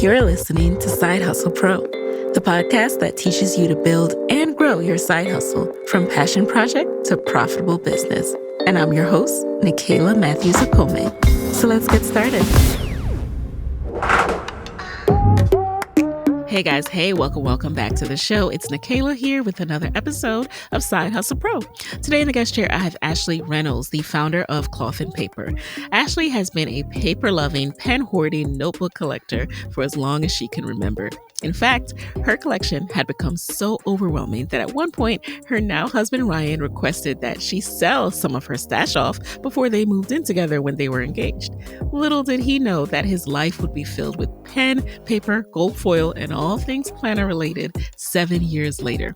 You're listening to Side Hustle Pro, the podcast that teaches you to build and grow your side hustle from passion project to profitable business. And I'm your host, Nicaila Matthews-Okome. So let's get started. Hey guys, welcome back to the show. It's Nicaila here with another episode of Side Hustle Pro. Today in the guest chair, I have Ashley Reynolds, the founder of Cloth and Paper. Ashley has been a paper-loving, pen-hoarding notebook collector for as long as she can remember. In fact, her collection had become so overwhelming that at one point, her now husband Ryan requested that she sell some of her stash off before they moved in together when they were engaged. Little did he know that his life would be filled with pen, paper, gold foil, and all things planner related 7 years later.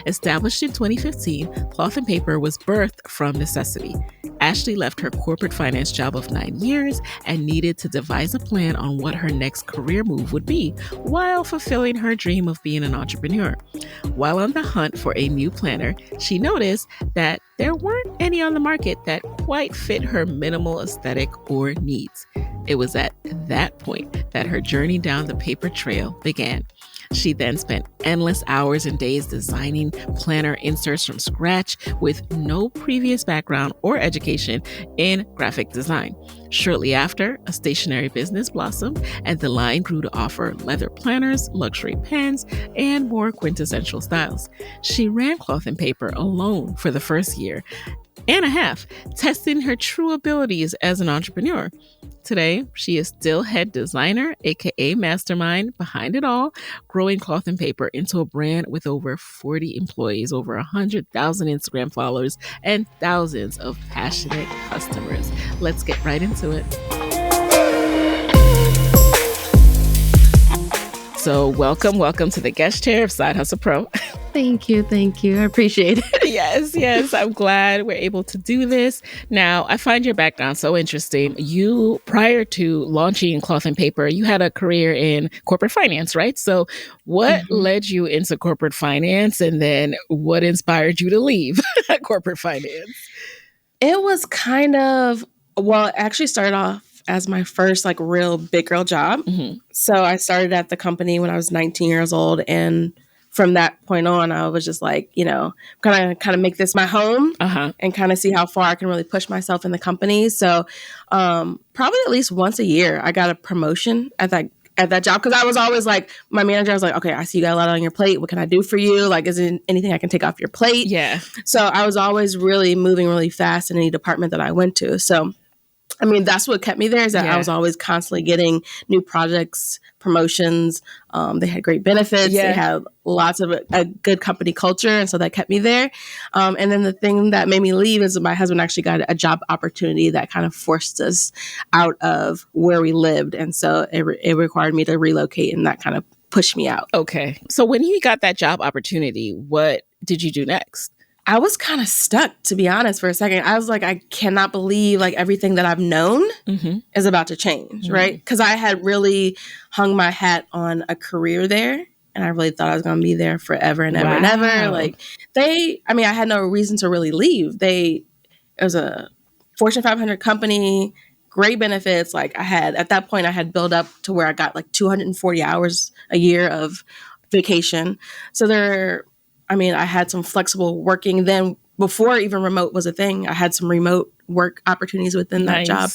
Established in 2015, Cloth and Paper was birthed from necessity. Ashley left her corporate finance job of 9 years and needed to devise a plan on what her next career move would be while fulfilling her dream of being an entrepreneur. While on the hunt for a new planner, she noticed that there weren't any on the market that quite fit her minimal aesthetic or needs. It was at that point that her journey down the paper trail began. She then spent endless hours and days designing planner inserts from scratch with no previous background or education in graphic design. Shortly after, a stationery business blossomed and the line grew to offer leather planners, luxury pens, and more quintessential styles. She ran Cloth and Paper alone for the first year and a half, testing her true abilities as an entrepreneur. Today, she is still head designer, aka mastermind behind it all, growing Cloth and Paper into a brand with over 40 employees, over 100,000 Instagram followers, and thousands of passionate customers. Let's get right into it. So welcome to the guest chair of Side Hustle Pro. Thank you. I appreciate it. Yes. I'm glad we're able to do this. Now, I find your background so interesting. You, prior to launching Cloth and Paper, you had a career in corporate finance, right? So what led you into corporate finance, and then what inspired you to leave corporate finance? It was it actually started off as my first real big girl job. So I started at the company when I was 19 years old, and from that point on, I was just kind of make this my home and kind of see how far I can really push myself in the company. So probably at least once a year, I got a promotion at that job, because I was always my manager was like, okay, I see you got a lot on your plate. What can I do for you? Is there anything I can take off your plate? Yeah. So I was always really moving really fast in any department that I went to. So that's what kept me there, is that I was always constantly getting new projects, promotions. They had great benefits. They had lots of a good company culture. And so that kept me there. And then the thing that made me leave is my husband actually got a job opportunity that kind of forced us out of where we lived. And so it required me to relocate, and that kind of pushed me out. Okay. So when you got that job opportunity, what did you do next? I was kind of stuck, to be honest, for a second. I was like, I cannot believe everything that I've known is about to change, right? Because I had really hung my hat on a career there, and I really thought I was going to be there forever and ever and ever. I had no reason to really leave. It was a Fortune 500 company, great benefits. At that point, I had built up to where I got 240 hours a year of vacation. So I had some flexible working then. Before even remote was a thing, I had some remote work opportunities within that job.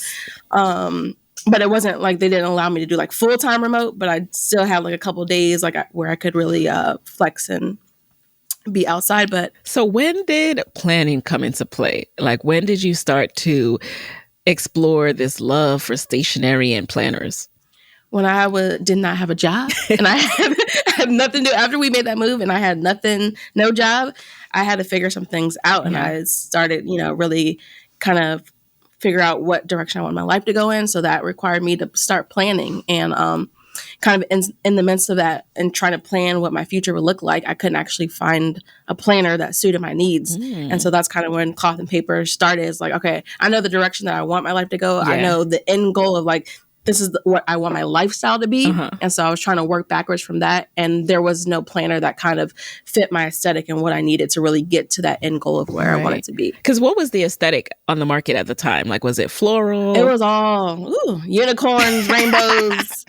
But it wasn't they didn't allow me to do full-time remote, but I still had a couple of days where I could really flex and be outside. But so when did planning come into play? When did you start to explore this love for stationery and planners? When I did not have a job and I had nothing to do after we made that move, and I had no job, I had to figure some things out. And I started, really kind of figure out what direction I want my life to go in. So that required me to start planning, and kind of in the midst of that and trying to plan what my future would look like, I couldn't actually find a planner that suited my needs. And so that's kind of when Cloth and Paper started. It's okay, I know the direction that I want my life to go. I know the end goal of this is what I want my lifestyle to be. And so I was trying to work backwards from that. And there was no planner that kind of fit my aesthetic and what I needed to really get to that end goal of where I wanted to be. Because what was the aesthetic on the market at the time? Like, was it floral? It was all unicorns, rainbows.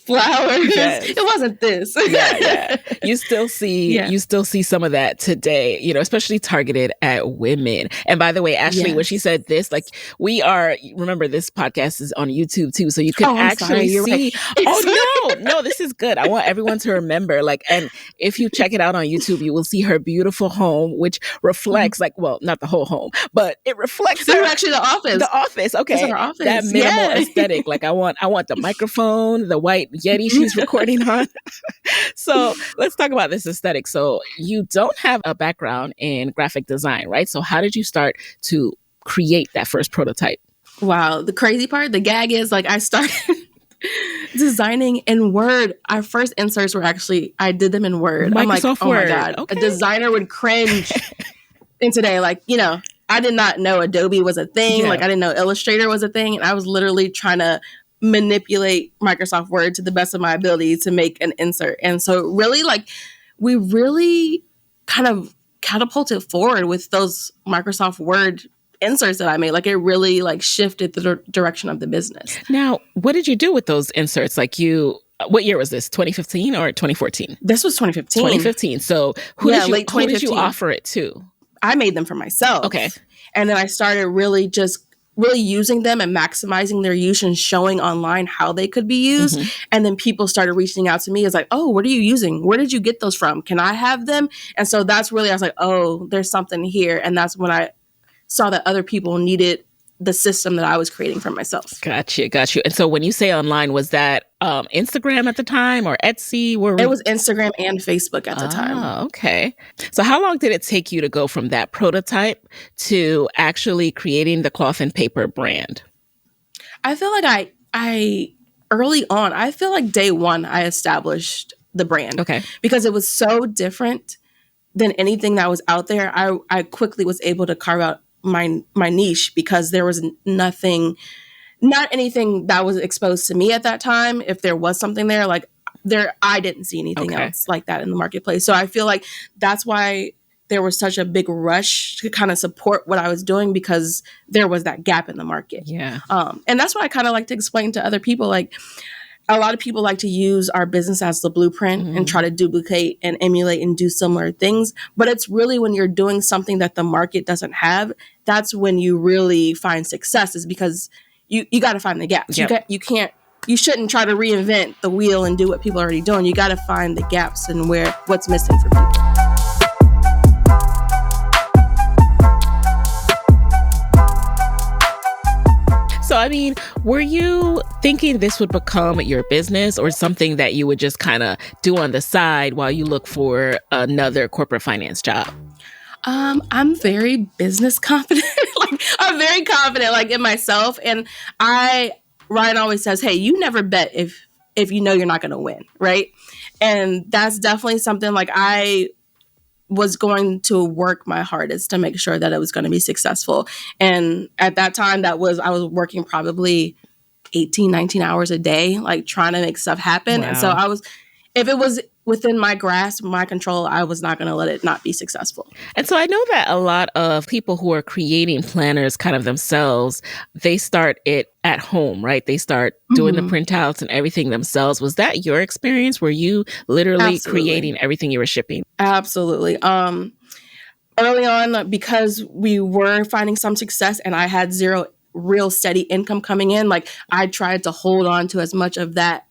Flowers. Yes. It wasn't this. Yeah. You still see some of that today, you know, especially targeted at women. And by the way, Ashley, when she said this, like remember this podcast is on YouTube too, so you can actually see. Oh no, this is good. I want everyone to remember, like, and if you check it out on YouTube, you will see her beautiful home, which reflects not the whole home, but it reflects actually the office. The office, okay. Our office. That minimal aesthetic. Like I want the microphone, the white Yeti she's recording on. So let's talk about this aesthetic. So you don't have a background in graphic design, right? So how did you start to create that first prototype? Wow. The crazy part, the gag is like I started designing in Word. Our first inserts were I did them in Word. Microsoft I'm like, Word. Oh my God. Okay. A designer would cringe. And today, like, you know, I did not know Adobe was a thing. Yeah. Like I didn't know Illustrator was a thing. And I was literally trying to manipulate Microsoft Word to the best of my ability to make an insert. And so really we really kind of catapulted forward with those Microsoft Word inserts that I made. Like it really shifted the direction of the business. Now, what did you do with those inserts? What year was this? 2015 or 2014? This was 2015. 2015. So who did you offer it to? I made them for myself. Okay. And then I started really using them and maximizing their use and showing online how they could be used. Mm-hmm. And then people started reaching out to me as like, oh, what are you using? Where did you get those from? Can I have them? And so that's really, I was like, oh, there's something here. And that's when I saw that other people needed the system that I was creating for myself. Got you. And so when you say online, was that Instagram at the time or Etsy? It was Instagram and Facebook at the time. Oh, okay. So how long did it take you to go from that prototype to actually creating the cloth and paper brand? I feel like I early on, I feel like day one, I established the brand. Okay. Because it was so different than anything that was out there. I quickly was able to carve out my niche because there was not anything that was exposed to me at that time. If there was something there, I didn't see anything else like that in the marketplace. So I feel like that's why there was such a big rush to kind of support what I was doing because there was that gap in the market. Yeah. And that's what I kind of like to explain to other people. Like a lot of people like to use our business as the blueprint and try to duplicate and emulate and do similar things. But it's really when you're doing something that the market doesn't have, that's when you really find success, is because you got to find the gaps. Yep. You shouldn't try to reinvent the wheel and do what people are already doing. You got to find the gaps and what's missing for people. So, I mean, were you thinking this would become your business or something that you would just kind of do on the side while you look for another corporate finance job? I'm very business confident. I'm very confident, in myself. And Ryan always says, hey, you never bet if you know you're not going to win, right? And that's definitely something I was going to work my hardest to make sure that it was going to be successful. And at that time, I was working probably 18, 19 hours a day, trying to make stuff happen. Wow. And so if it was within my grasp, my control, I was not going to let it not be successful. And so I know that a lot of people who are creating planners kind of themselves, they start it at home, right? They start doing the printouts and everything themselves. Was that your experience? Were you literally Absolutely. creating everything you were shipping? Absolutely. Early on, because we were finding some success and I had zero real steady income coming in, I tried to hold on to as much of that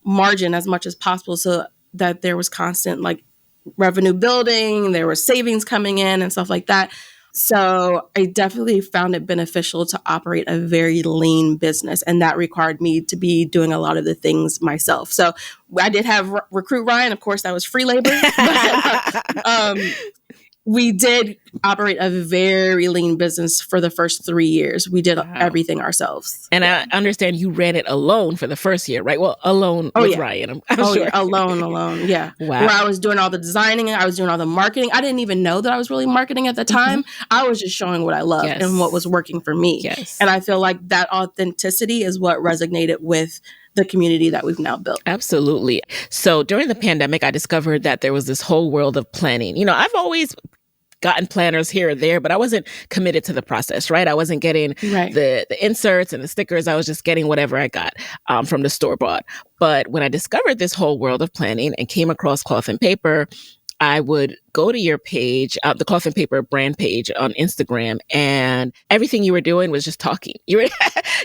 margin as much as possible so that there was constant revenue building, there was savings coming in and stuff like that. So I definitely found it beneficial to operate a very lean business. And that required me to be doing a lot of the things myself. So I did have Recruit Ryan. Of course, that was free labor. We did operate a very lean business for the first 3 years. We did Wow. everything ourselves. And I understand you ran it alone for the first year, right? Well, alone with Ryan, I'm sure. Yeah, alone. Yeah. Wow. Where I was doing all the designing, I was doing all the marketing. I didn't even know that I was really marketing at the time. I was just showing what I loved and what was working for me. Yes. And I feel like that authenticity is what resonated with the community that we've now built. Absolutely. So during the pandemic, I discovered that there was this whole world of planning. You know, I've always gotten planners here or there, but I wasn't committed to the process, right? I wasn't getting the inserts and the stickers. I was just getting whatever I got from the store-bought. But when I discovered this whole world of planning and came across Cloth and Paper, I would go to your page, the Cloth and Paper brand page on Instagram, and everything you were doing was just talking. You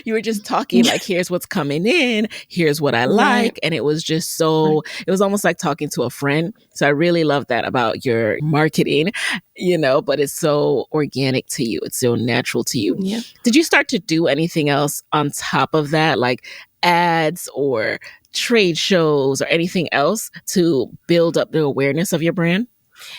were just talking like, here's what's coming in, here's what I like. And it was just so, it was almost like talking to a friend. So I really love that about your marketing, you know, but it's so organic to you. It's so natural to you. Yeah. Did you start to do anything else on top of that, like ads or trade shows or anything else to build up the awareness of your brand?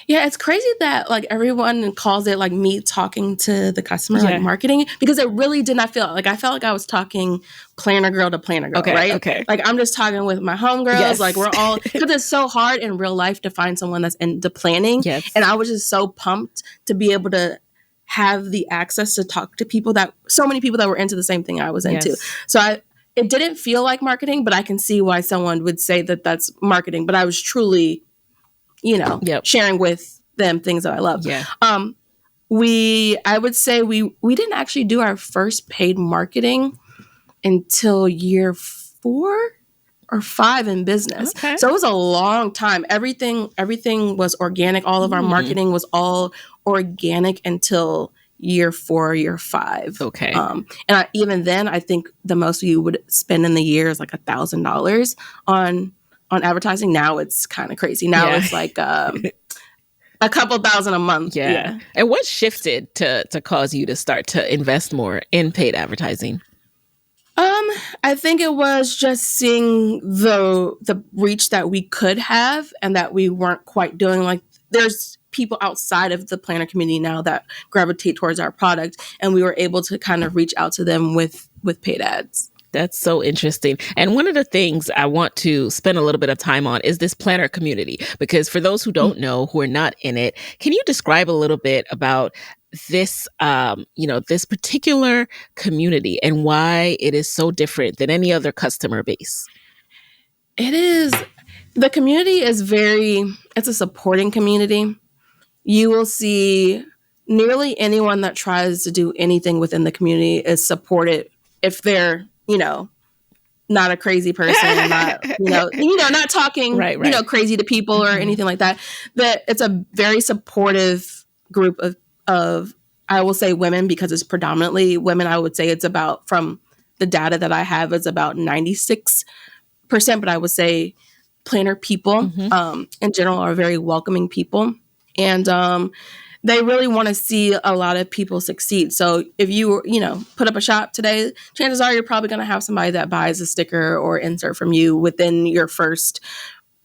Yeah, it's crazy that like everyone calls it like me talking to the customer, like marketing, because it really did not feel like I felt like I was talking planner girl to planner girl, right? Okay. Like I'm just talking with my homegirls, like we're all, because it's so hard in real life to find someone that's into planning. And I was just so pumped to be able to have the access to talk to people so many people that were into the same thing I was into. So it didn't feel like marketing, but I can see why someone would say that that's marketing. But I was truly, you know, sharing with them things that I love. I would say we didn't actually do our first paid marketing until year 4 or 5 in business. So it was a long time. Everything was organic. All of our marketing was all organic until year 4, year 5. And even then, I think the most you would spend in the year is like $1,000 on advertising. Now it's kind of crazy. Now it's like a couple thousand a month. And what shifted to cause you to start to invest more in paid advertising? I think it was just seeing the reach that we could have and that we weren't quite doing. Like there's people outside of the planner community now that gravitate towards our product, and we were able to kind of reach out to them with paid ads. That's so interesting. And one of the things I want to spend a little bit of time on is this planner community, because for those who don't know, who are not in it, can you describe a little bit about this, this particular community and why it is so different than any other customer base? The community is it's a supporting community. You will see nearly anyone that tries to do anything within the community is supported if they're, not a crazy person, not, not talking, crazy to people or anything like that. But it's a very supportive group of, I will say women, because it's predominantly women. I would say it's about, from the data that I have, it's about 96%, but I would say planner people in general are very welcoming people. And they really want to see a lot of people succeed. So if you, put up a shop today, chances are you're probably going to have somebody that buys a sticker or insert from you within your first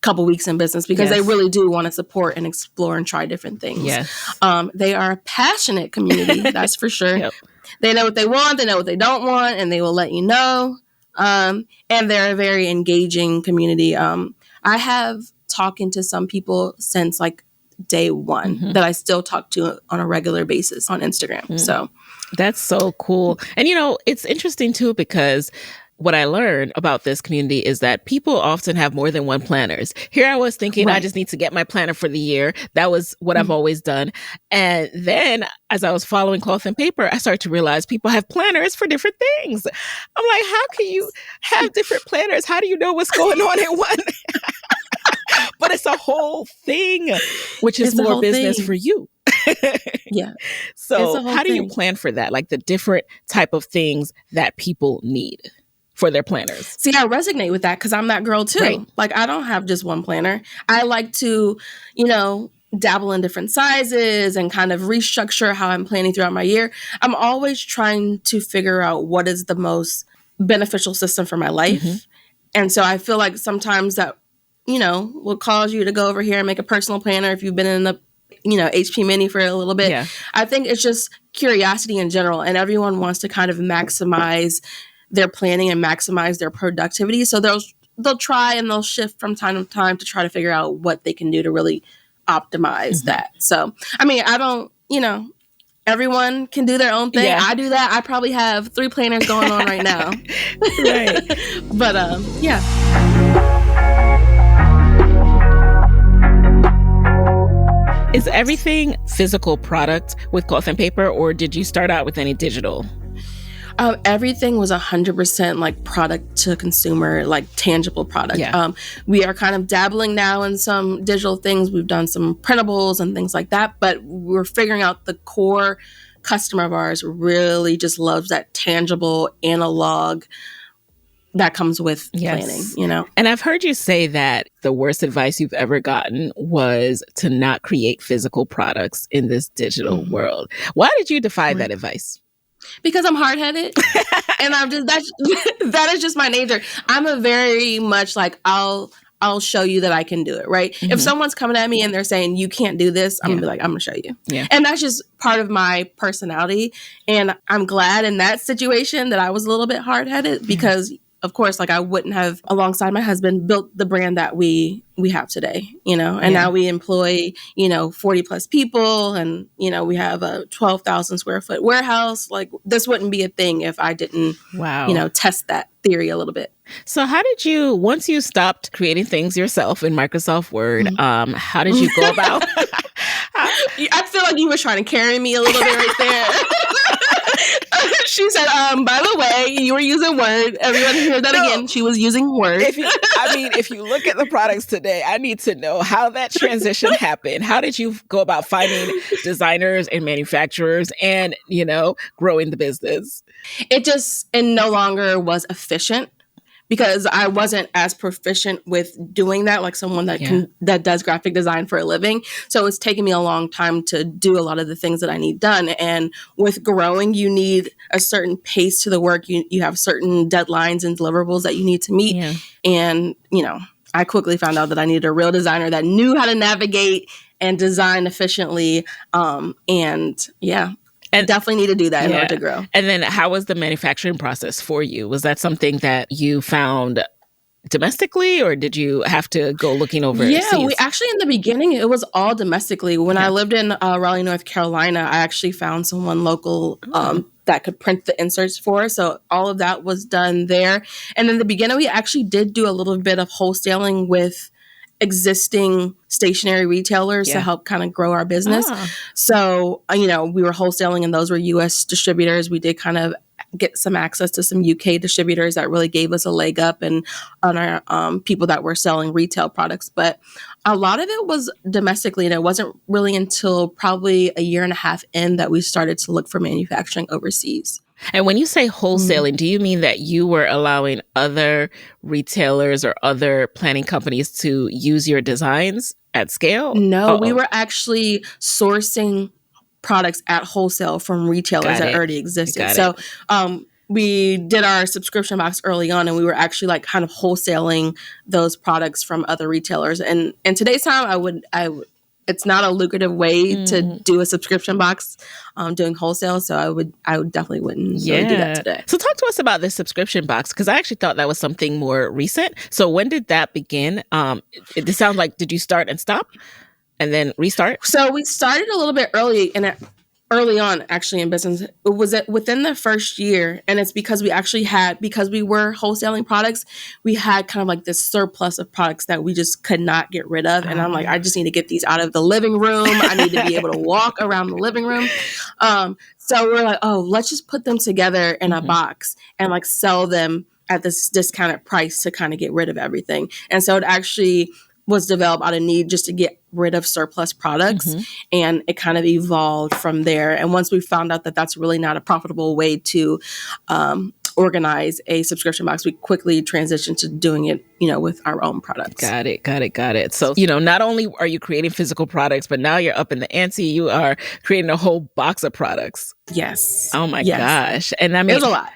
couple weeks in business, because they really do want to support and explore and try different things. They are a passionate community, that's for sure. They know what they want, they know what they don't want, and they will let you know. And they're a very engaging community. I have talking to some people since like day one that I still talk to on a regular basis on Instagram. So that's so cool. And, it's interesting too, because what I learned about this community is that people often have more than one planners. Here I was thinking, I just need to get my planner for the year. That was what I've always done. And then as I was following Cloth and Paper, I started to realize people have planners for different things. I'm like, how can you have different planners? How do you know what's going on in one? But it's a whole thing, which is more business for you. So how do you plan for that? Like the different type of things that people need for their planners. See, I resonate with that because I'm that girl too. Like I don't have just one planner. I like to, dabble in different sizes and kind of restructure how I'm planning throughout my year. I'm always trying to figure out what is the most beneficial system for my life. And so I feel like sometimes that, will cause you to go over here and make a personal planner if you've been in the HP Mini for a little bit. Yeah. I think it's just curiosity in general, and everyone wants to kind of maximize their planning and maximize their productivity. So they'll try and they'll shift from time to time to try to figure out what they can do to really optimize that. So, I mean, I don't, everyone can do their own thing. Yeah. I do that. I probably have 3 planners going on right now. Right. But, yeah. Is everything physical product with Cloth and Paper, or did you start out with any digital? Everything was 100% like product to consumer, like tangible product. Yeah. We are kind of dabbling now in some digital things. We've done some printables and things like that, but we're figuring out the core customer of ours really just loves that tangible analog that comes with planning, And I've heard you say that the worst advice you've ever gotten was to not create physical products in this digital world. Why did you defy that advice? Because I'm hard-headed and that is just my nature. I'm a very much like, I'll show you that I can do it, right? If someone's coming at me and they're saying, you can't do this, I'm gonna be like, I'm gonna show you. Yeah. And that's just part of my personality. And I'm glad in that situation that I was a little bit hard-headed because of course, like I wouldn't have, alongside my husband, built the brand that we have today, and now we employ, 40 plus people and, we have a 12,000 square foot warehouse. Like this wouldn't be a thing if I didn't, test that theory a little bit. So how did you, once you stopped creating things yourself in Microsoft Word, how did you go about? I feel like you were trying to carry me a little bit right there. She said, by the way, you were using Word. Everyone heard that again. She was using Word. If you look at the products today, I need to know how that transition happened. How did you go about finding designers and manufacturers and, growing the business? It no longer was efficient. Because I wasn't as proficient with doing that, like someone that does graphic design for a living. So it's taken me a long time to do a lot of the things that I need done. And with growing, you need a certain pace to the work. You have certain deadlines and deliverables that you need to meet. Yeah. And, I quickly found out that I needed a real designer that knew how to navigate and design efficiently. And definitely need to do that in order to grow. And then how was the manufacturing process for you? Was that something that you found domestically or did you have to go looking overseas? Yeah, we actually in the beginning, it was all domestically. When I lived in Raleigh, North Carolina, I actually found someone local that could print the inserts for us. So all of that was done there. And in the beginning, we actually did do a little bit of wholesaling with existing stationery retailers to help kind of grow our business. So, we were wholesaling and those were U.S. distributors. We did kind of get some access to some UK distributors that really gave us a leg up and on our people that were selling retail products. But a lot of it was domestically, and it wasn't really until probably a year and a half in that we started to look for manufacturing overseas. And when you say wholesaling, do you mean that you were allowing other retailers or other planning companies to use your designs at scale? No, we were actually sourcing products at wholesale from retailers that already existed. So we did our subscription box early on and we were actually like kind of wholesaling those products from other retailers. And in today's time, I would it's not a lucrative way to do a subscription box doing whole,sale. So I definitely wouldn't really do that today. So talk to us about this subscription box, because I actually thought that was something more recent. So when did that begin? It sounds like, did you start and stop and then restart? So we started a little bit early on actually in business. It was within the first year, and it's because because we were wholesaling products, we had kind of like this surplus of products that we just could not get rid of. And I'm like, I just need to get these out of the living room. I need to be able to walk around the living room. So we're like, let's just put them together in a box and like sell them at this discounted price to kind of get rid of everything. And so it actually was developed out of need just to get rid of surplus products. And it kind of evolved from there. And once we found out that that's really not a profitable way to organize a subscription box, we quickly transitioned to doing it, with our own products. Got it. So, not only are you creating physical products, but now you're up in the ante, you are creating a whole box of products. Yes. Oh my gosh. And I mean, it was a lot.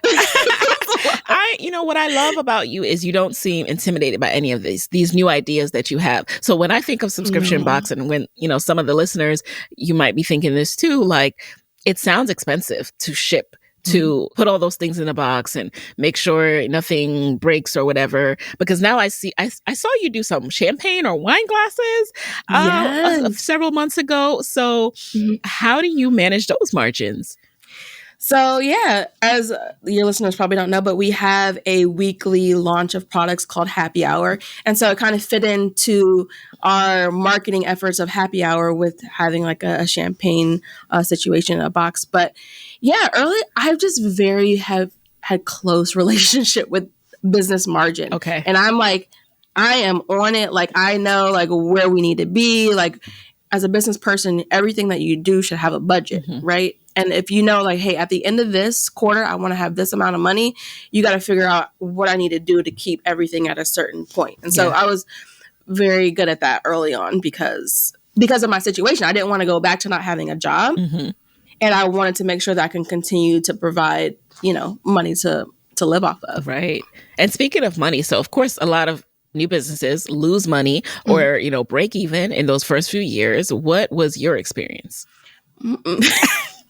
What I love about you is you don't seem intimidated by any of these new ideas that you have. So when I think of subscription box, and when, some of the listeners, you might be thinking this too, like, it sounds expensive to ship, to put all those things in a box and make sure nothing breaks or whatever. Because now I saw you do some champagne or wine glasses several months ago. So how do you manage those margins? So yeah, as your listeners probably don't know, but we have a weekly launch of products called Happy Hour. And so it kind of fit into our marketing efforts of Happy Hour with having like a champagne situation in a box. But yeah, early, I've just have had close relationship with business margin. Okay. And I'm like, I am on it. Like, I know like where we need to be. Like, as a business person, everything that you do should have a budget, right? And if you know, like, hey, at the end of this quarter, I want to have this amount of money, you got to figure out what I need to do to keep everything at a certain point. And so I was very good at that early on because of my situation. I didn't want to go back to not having a job. And I wanted to make sure that I can continue to provide, money to live off of. Right. And speaking of money, so of course, a lot of new businesses lose money or, break even in those first few years. What was your experience?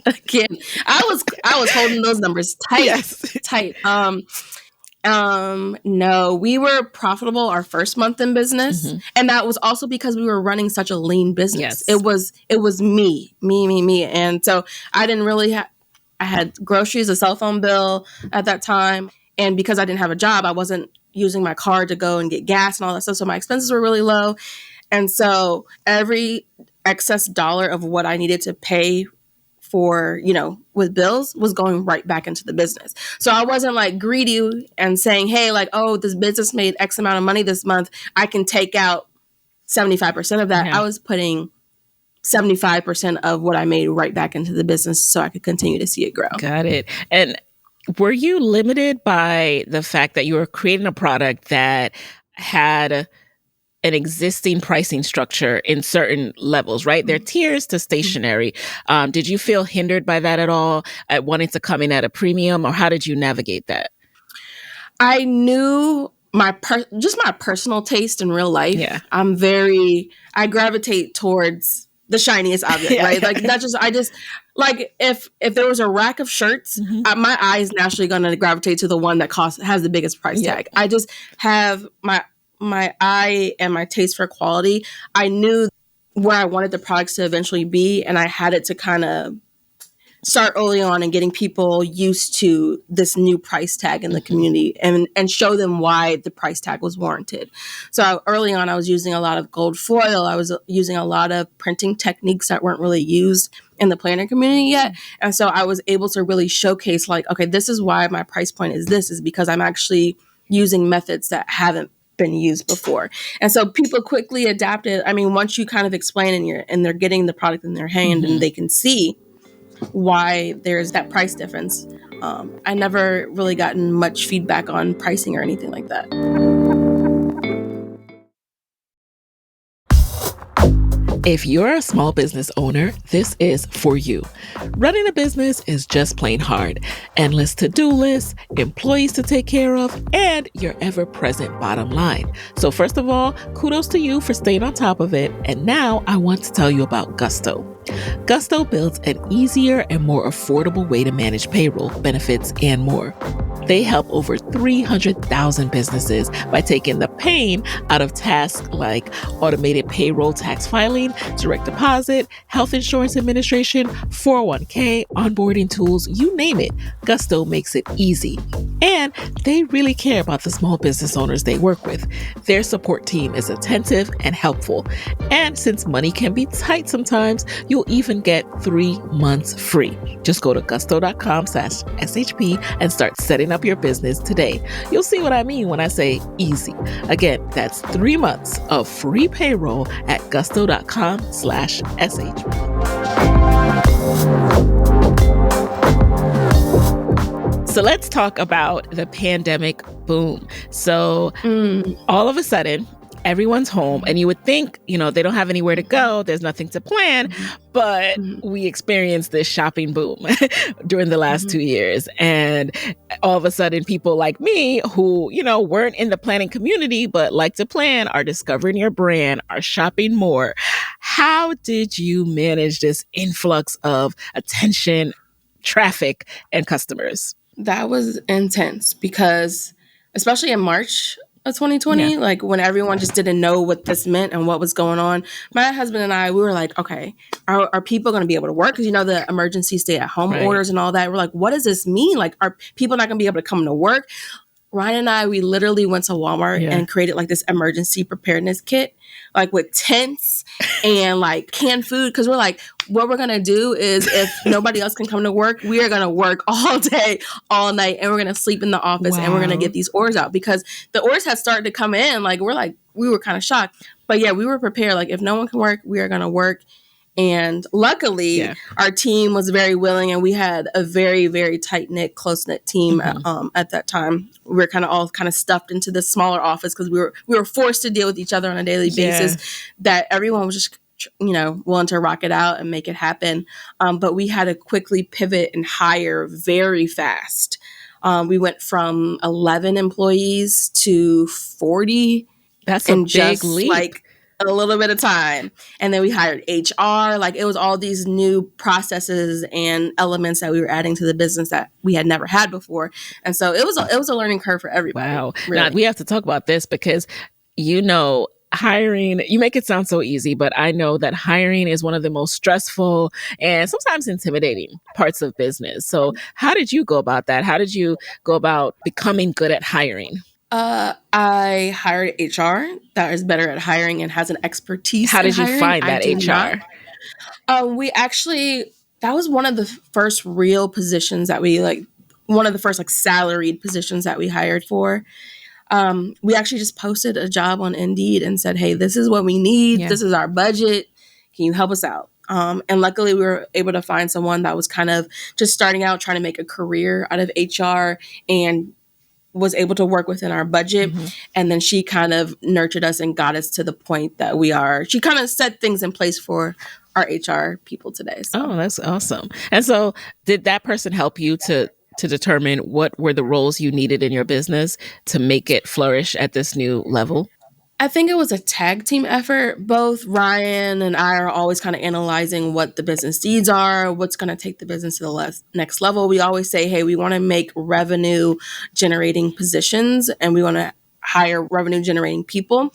Again, I was holding those numbers tight, tight. No, we were profitable our first month in business. And that was also because we were running such a lean business. It was me. And so I didn't really I had groceries, a cell phone bill at that time. And because I didn't have a job, I wasn't using my car to go and get gas and all that stuff. So my expenses were really low. And so every excess dollar of what I needed to pay for, with bills was going right back into the business. So I wasn't like greedy and saying, hey, like, oh, this business made X amount of money this month, I can take out 75% of that. I was putting 75% of what I made right back into the business so I could continue to see it grow. Got it. And were you limited by the fact that you were creating a product that had an existing pricing structure in certain levels, right? There are tiers to stationery. Did you feel hindered by that at all, at wanting to come in at a premium, or how did you navigate that? I knew my personal taste in real life. Yeah. I gravitate towards the shiniest object, right? Like if there was a rack of shirts, my eye is naturally going to gravitate to the one that has the biggest price tag. I just have my eye and my taste for quality. I knew where I wanted the products to eventually be, and I had it to kind of start early on and getting people used to this new price tag in the community and show them why the price tag was warranted. So early on, I was using a lot of gold foil. I was using a lot of printing techniques that weren't really used in the planner community yet. And so I was able to really showcase like, okay, this is why my price point is because I'm actually using methods that haven't been used before. And so people quickly adapted. I mean, once you kind of explain and they're getting the product in their hand and they can see why there's that price difference. I never really gotten much feedback on pricing or anything like that. If you're a small business owner, this is for you. Running a business is just plain hard. Endless to-do lists, employees to take care of, and your ever-present bottom line. So first of all, kudos to you for staying on top of it. And now I want to tell you about Gusto. Gusto builds an easier and more affordable way to manage payroll, benefits, and more. They help over 300,000 businesses by taking the pain out of tasks like automated payroll tax filing, direct deposit, health insurance administration, 401k, onboarding tools, you name it. Gusto makes it easy. And they really care about the small business owners they work with. Their support team is attentive and helpful. And since money can be tight sometimes, you'll even get 3 months free. Just go to gusto.com/SHP and start setting up your business today. You'll see what I mean when I say easy. Again, that's 3 months of free payroll at gusto.com/SHP. So let's talk about the pandemic boom. So all of a sudden, everyone's home, and you would think, they don't have anywhere to go, there's nothing to plan, but we experienced this shopping boom during the last 2 years. And all of a sudden, people like me who, weren't in the planning community, but like to plan, are discovering your brand, are shopping more. How did you manage this influx of attention, traffic, and customers? That was intense because, especially in March of 2020, like when everyone just didn't know what this meant and what was going on, my husband and I, we were like, okay, are people going to be able to work? Because, the emergency stay at home orders and all that. We're like, what does this mean? Like, are people not going to be able to come to work? Ryan and I, we literally went to Walmart and created like this emergency preparedness kit, like with tents and like canned food. Cause we're like, what we're going to do is if nobody else can come to work, we are going to work all day, all night, and we're going to sleep in the office and we're going to get these orders out because the orders had started to come in. Like, we were kind of shocked, but yeah, we were prepared. Like if no one can work, we are going to work. And luckily, our team was very willing, and we had a very, very tight-knit, close-knit team at that time. We were all stuffed into this smaller office because we were forced to deal with each other on a daily basis, that everyone was just, willing to rock it out and make it happen. But we had to quickly pivot and hire very fast. We went from 11 employees to 40. That's a big leap. Like a little bit of time. And then we hired HR. Like it was all these new processes and elements that we were adding to the business that we had never had before. And so it was a learning curve for everybody. Wow. Really. Now we have to talk about this because, hiring, you make it sound so easy, but I know that hiring is one of the most stressful and sometimes intimidating parts of business. So how did you go about that? How did you go about becoming good at hiring? I hired HR that is better at hiring and has an expertise. How did you find that HR? That was one of the first real positions that we one of the first salaried positions that we hired for. We actually just posted a job on Indeed and said, hey, this is what we need. Yeah. This is our budget. Can you help us out? And luckily we were able to find someone that was kind of just starting out, trying to make a career out of HR and was able to work within our budget. And then she kind of nurtured us and got us to the point that she kind of set things in place for our HR people today. So. Oh, that's awesome. And so did that person help you to determine what were the roles you needed in your business to make it flourish at this new level? I think it was a tag team effort. Both Ryan and I are always kind of analyzing what the business needs are, what's going to take the business to the next level. We always say, hey, we want to make revenue generating positions and we want to hire revenue generating people.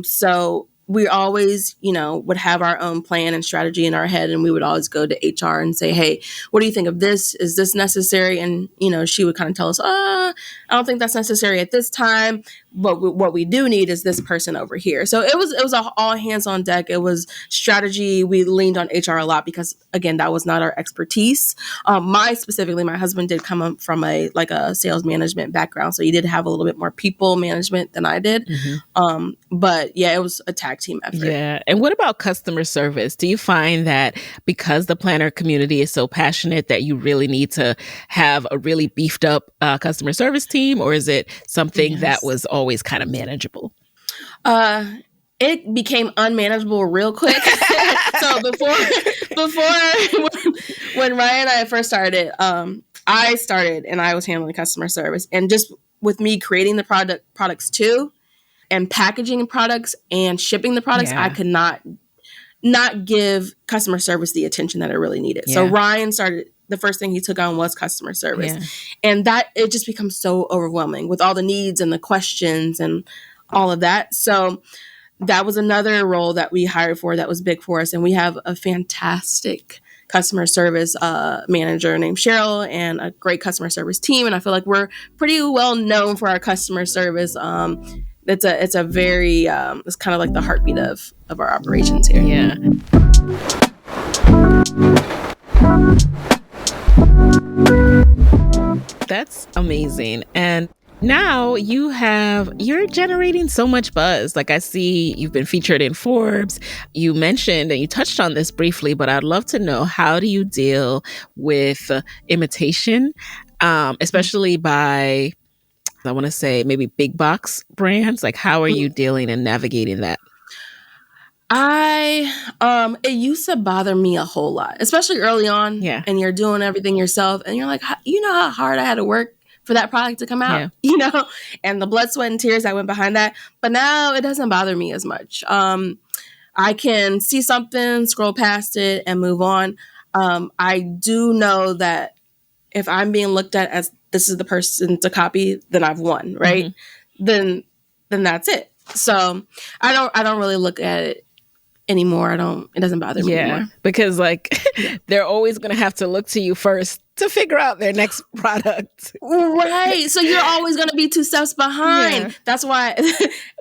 So we always, would have our own plan and strategy in our head. And we would always go to HR and say, hey, what do you think of this? Is this necessary? And, she would kind of tell us, I don't think that's necessary at this time. But what we do need is this person over here. So it was all hands on deck. It was strategy. We leaned on HR a lot because, again, that was not our expertise. My husband did come up from a sales management background. So he did have a little bit more people management than I did. But yeah, it was a tag team effort. Yeah. And what about customer service? Do you find that because the planner community is so passionate that you really need to have a really beefed up customer service team? Or is it something that was always kind of manageable? It became unmanageable real quick. So before when Ryan and I first started, I started and I was handling customer service, and just with me creating the products too, and packaging products and shipping the products, I could not give customer service the attention that it really needed. Yeah. So Ryan started. The first thing he took on was customer service. And that it just becomes so overwhelming with all the needs and the questions and all of that. So that was another role that we hired for that was big for us. And we have a fantastic customer service manager named Cheryl and a great customer service team. And I feel like we're pretty well known for our customer service. It's a very, it's kind of like the heartbeat of our operations here. Yeah. That's amazing. And now you're generating so much buzz. Like I see you've been featured in Forbes. You mentioned and you touched on this briefly, but I'd love to know, how do you deal with imitation, especially by I want to say maybe big box brands? Like, how are you dealing and navigating that? It used to bother me a whole lot, especially early on. Yeah. And you're doing everything yourself and you're like, you know how hard I had to work for that product to come out, Yeah. and the blood, sweat, and tears that went behind that. But now it doesn't bother me as much. I can see something, scroll past it, and move on. I do know that if I'm being looked at as this is the person to copy, then I've won, right? Mm-hmm. Then that's it. So I don't really look at it anymore. It doesn't bother me anymore. Because they're always going to have to look to you first to figure out their next product. Right. So you're always going to be 2 steps behind. Yeah. That's why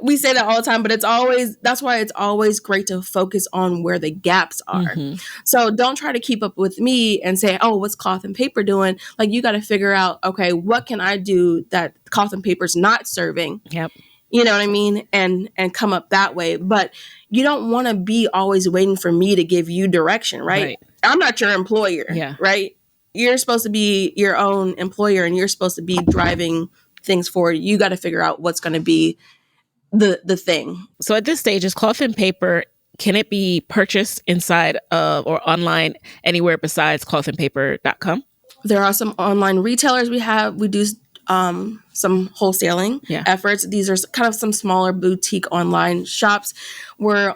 we say that all the time, but that's why it's always great to focus on where the gaps are. Mm-hmm. So don't try to keep up with me and say, oh, what's cloth and paper doing? Like, you got to figure out, okay, what can I do that cloth and paper's not serving? Yep. You know what I mean? And come up that way. But you don't want to be always waiting for me to give you direction, right? I'm not your employer, right? You're supposed to be your own employer and you're supposed to be driving things forward. You got to figure out what's going to be the thing. So at this stage, is cloth and paper, can it be purchased inside of or online anywhere besides clothandpaper.com? There are some online retailers we do some wholesaling efforts. These are kind of some smaller boutique online shops. We're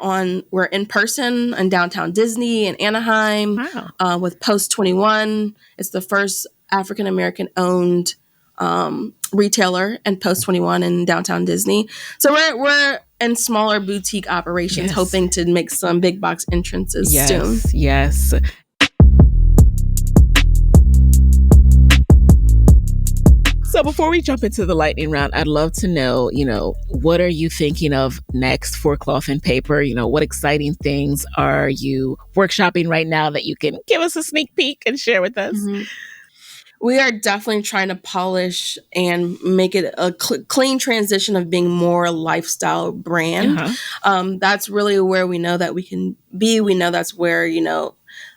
in person in downtown Disney in Anaheim. Wow. With Post 21. It's the first African American owned retailer and Post 21 in downtown Disney. So we're in smaller boutique operations, hoping to make some big box entrances soon. Yes. So before we jump into the lightning round, I'd love to know, what are you thinking of next for cloth and paper? What exciting things are you workshopping right now that you can give us a sneak peek and share with us? Mm-hmm. We are definitely trying to polish and make it a clean transition of being more lifestyle brand. Uh-huh. That's really where we know that we can be. We know that's where,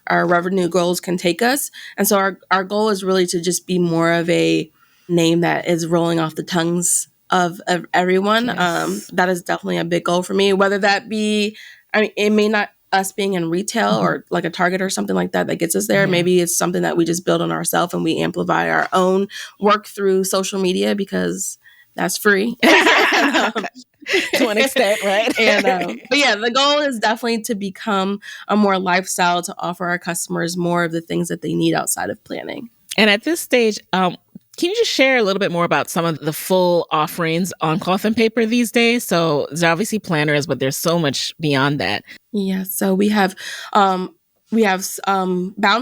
our revenue goals can take us. And so our goal is really to just be more of a name that is rolling off the tongues of everyone. Yes. That is definitely a big goal for me, whether that be, it may not us being in retail or like a Target or something like that gets us there. Yeah. Maybe it's something that we just build on ourselves and we amplify our own work through social media because that's free. To an extent, right? But yeah, the goal is definitely to become a more lifestyle, to offer our customers more of the things that they need outside of planning. And at this stage, can you just share a little bit more about some of the full offerings on cloth and paper these days? So there's obviously planners, but there's so much beyond that. Yeah. So we have bound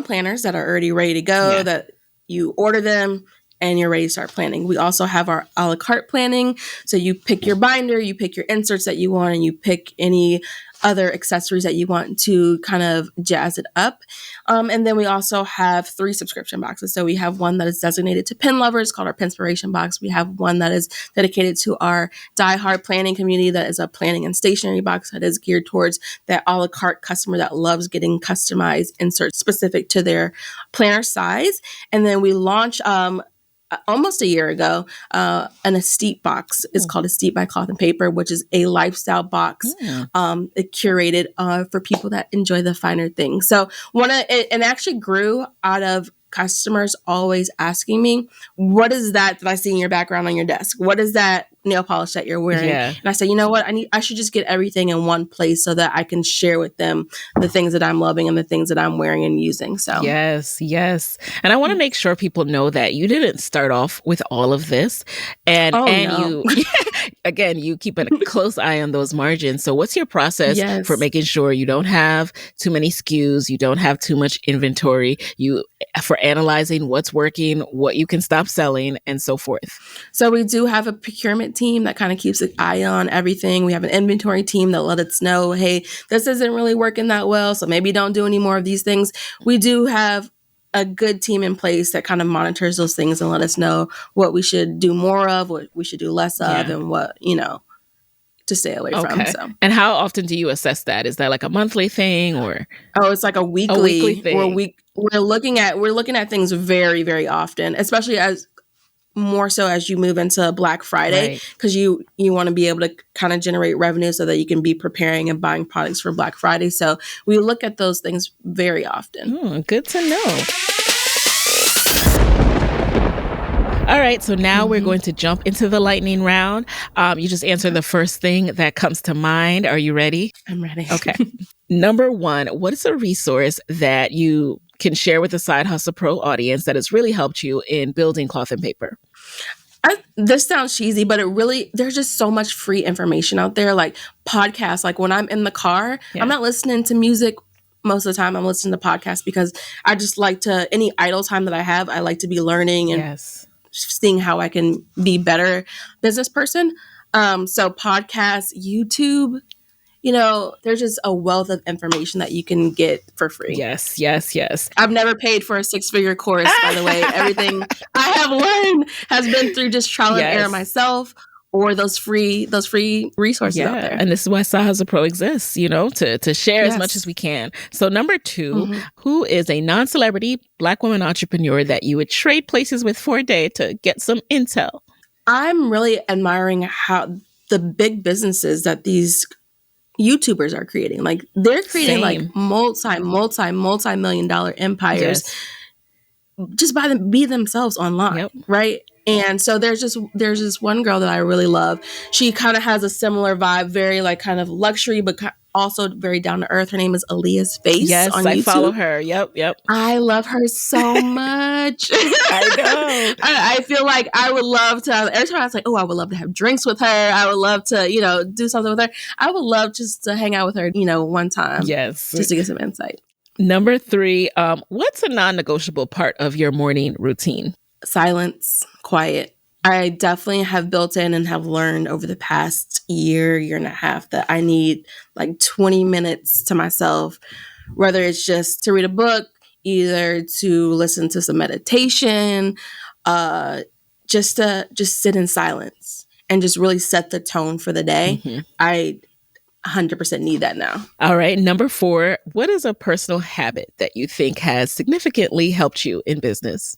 planners that are already ready to go, that you order them and you're ready to start planning. We also have our a la carte planning. So you pick your binder, you pick your inserts that you want, and you pick any other accessories that you want to kind of jazz it up. And then we also have 3 subscription boxes. So we have one that is designated to pen lovers called our Penspiration box. We have one that is dedicated to our diehard planning community that is a planning and stationery box that is geared towards that a la carte customer that loves getting customized inserts specific to their planner size. And then we launch almost a year ago, an Estate box is called Estate by Cloth and Paper, which is a lifestyle box curated for people that enjoy the finer things. So it actually grew out of customers always asking me, what is that I see in your background on your desk? What is that nail polish that you're wearing? Yeah. And I say, you know what? I should just get everything in one place so that I can share with them the things that I'm loving and the things that I'm wearing and using. So yes. And I want to make sure people know that you didn't start off with all of this. And you, again, you keep a close eye on those margins. So what's your process for making sure you don't have too many SKUs, you don't have too much inventory, for analyzing what's working, what you can stop selling, and so forth? So we do have a procurement team that kind of keeps an eye on everything. We have an inventory team that let us know, hey, this isn't really working that well, so maybe don't do any more of these things. We do have a good team in place that kind of monitors those things and let us know what we should do more of, what we should do less of, and what, to stay away from. So. And how often do you assess that? Is that like a monthly thing or? Oh, it's like a weekly thing. We're looking at things very, very often, especially as more so as you move into Black Friday, because you want to be able to kind of generate revenue so that you can be preparing and buying products for Black Friday. So we look at those things very often. Good to know. All right, so now we're going to jump into the lightning round. You just answer the first thing that comes to mind. Are you ready? I'm ready. Okay. Number one, what is a resource that you can share with the Side Hustle Pro audience that has really helped you in building Cloth and Paper? This sounds cheesy, but there's just so much free information out there, like podcasts. Like when I'm in the car, I'm not listening to music most of the time. I'm listening to podcasts because I just like to, any idle time that I have, I like to be learning and seeing how I can be better business person. So podcasts, YouTube, there's just a wealth of information that you can get for free. Yes. I've never paid for a 6-figure course, by the way. Everything I have learned has been through just trial and error myself, or those free resources out there. And this is why Side Hustle Pro exists, to share as much as we can. So number two, who is a non-celebrity Black woman entrepreneur that you would trade places with for a day to get some intel? I'm really admiring how the big businesses that these YouTubers are creating. Like they're creating like multi-million-dollar empires just by them be themselves online, right? And so there's this one girl that I really love. She kind of has a similar vibe, very like kind of luxury, but also very down to earth. Her name is Aaliyah's Face. Yes, on YouTube. I follow her. Yep. I love her so much. I know. I feel like I would love to. Every time I was like, oh, I would love to have drinks with her. I would love to, do something with her. I would love just to hang out with her, one time. Yes, just to get some insight. Number three, what's a non-negotiable part of your morning routine? Silence, quiet. I definitely have built in and have learned over the past year and a half that I need like 20 minutes to myself, whether it's just to read a book, either to listen to some meditation, just sit in silence and just really set the tone for the day. I 100% need that now. All right. Number four, what is a personal habit that you think has significantly helped you in business?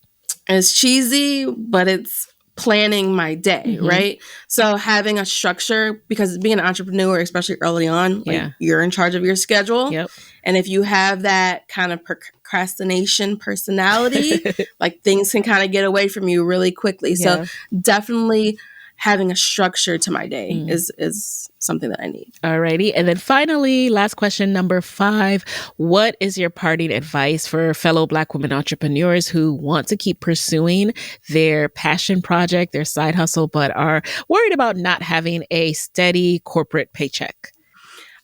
It's cheesy, but it's planning my day, right? So having a structure, because being an entrepreneur, especially early on, you're in charge of your schedule. And if you have that kind of procrastination personality, like things can kind of get away from you really quickly. So definitely having a structure to my day is something that I need. All righty. And then finally, last question, number 5. What is your parting advice for fellow Black women entrepreneurs who want to keep pursuing their passion project, their side hustle, but are worried about not having a steady corporate paycheck?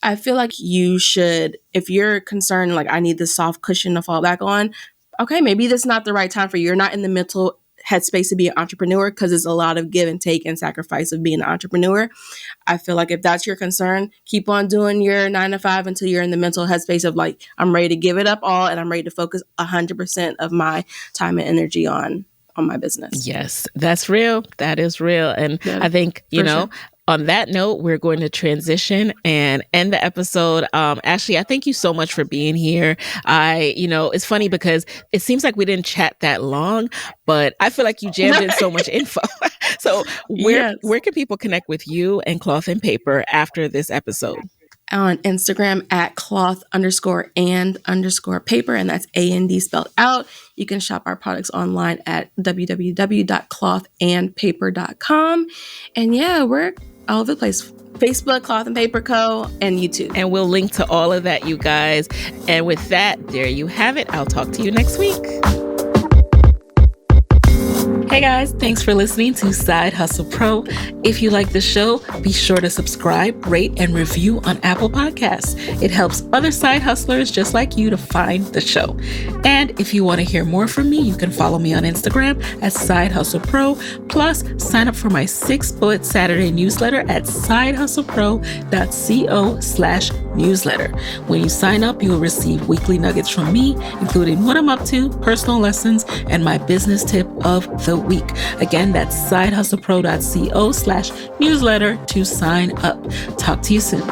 I feel like you should, if you're concerned, like I need this soft cushion to fall back on, okay, maybe this is not the right time for you. You're not in the mental headspace to be an entrepreneur, because it's a lot of give and take and sacrifice of being an entrepreneur. I feel like if that's your concern, keep on doing your 9 to 5 until you're in the mental headspace of like, I'm ready to give it up all and I'm ready to focus 100% of my time and energy on my business. Yes, that's real. That is real. And I think, on that note, we're going to transition and end the episode. Ashley, I thank you so much for being here. It's funny because it seems like we didn't chat that long, but I feel like you jammed in so much info. So where can people connect with you and Cloth and Paper after this episode? On Instagram at cloth_and_paper, and that's A&D spelled out. You can shop our products online at www.clothandpaper.com. And we're all over the place. Facebook, Cloth and Paper Co., and YouTube. And we'll link to all of that, you guys. And with that, there you have it. I'll talk to you next week. Hey guys, thanks for listening to Side Hustle Pro. If you like the show, be sure to subscribe, rate, and review on Apple Podcasts. It helps other side hustlers just like you to find the show. And if you want to hear more from me, you can follow me on Instagram at Side Hustle Pro. Plus, sign up for my 6-bullet Saturday newsletter at sidehustlepro.co/newsletter. When you sign up, you will receive weekly nuggets from me, including what I'm up to, personal lessons, and my business tip of the week. Again, that's sidehustlepro.co/newsletter to sign up. Talk to you soon.